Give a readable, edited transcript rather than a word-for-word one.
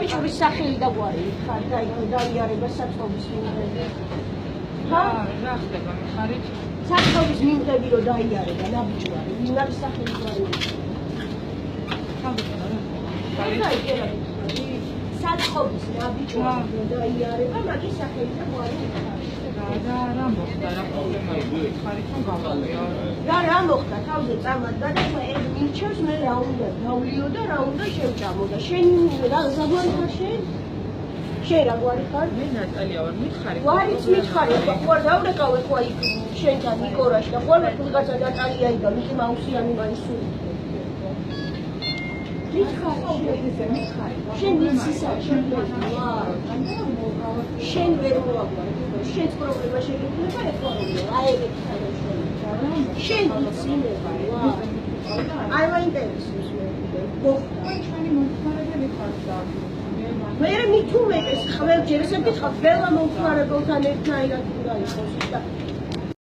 ნაბიჯურის სახელი და გვარი ხარ დაიარება საწყობის მიმდევი. რა ხდება მხარით? საწყობის მიმდევი რომ დაიარება ნაბიჯური, ვინ არის სახელი გვარი? საწყობის ნაბიჯური რომ დაიარება, მაგის სახელი და გვარი. რა მოხდა, რა პრობლემა იყო მხარით რომ გავავიო? რა მოხდა, თავზე წამად გადავა, ეს მირჩევს, მე რა უნდა დავლიო და რა უნდა შევჭამო და შენ რა ზაგვარი ხარ შენ? შენ რა გვარი ხარ? მე ნატალია ვარ, მითხარი. გვარიც მითხარი, ხوار დავრეკავე ხო აი შენთან ნიკორაში და ხوار ვიღაცა ნატალია იდა, მიკი მაუსიანი მაისუ. მითხარი. შენ იცისა, შენ ვარ. შენ ვერ მოაგვარი. შენ პრობლემა შეგიძლია ეხლა აიგეთ შენ იცინება ვარ. აი მაინტერესებს მე. ჩვენი მომხმარებელი ხარ და მე მithume ეს ყველჯერ ესე გითხავ, ყველა მომხმარებელთან ერთნაირად უნდა იყოს და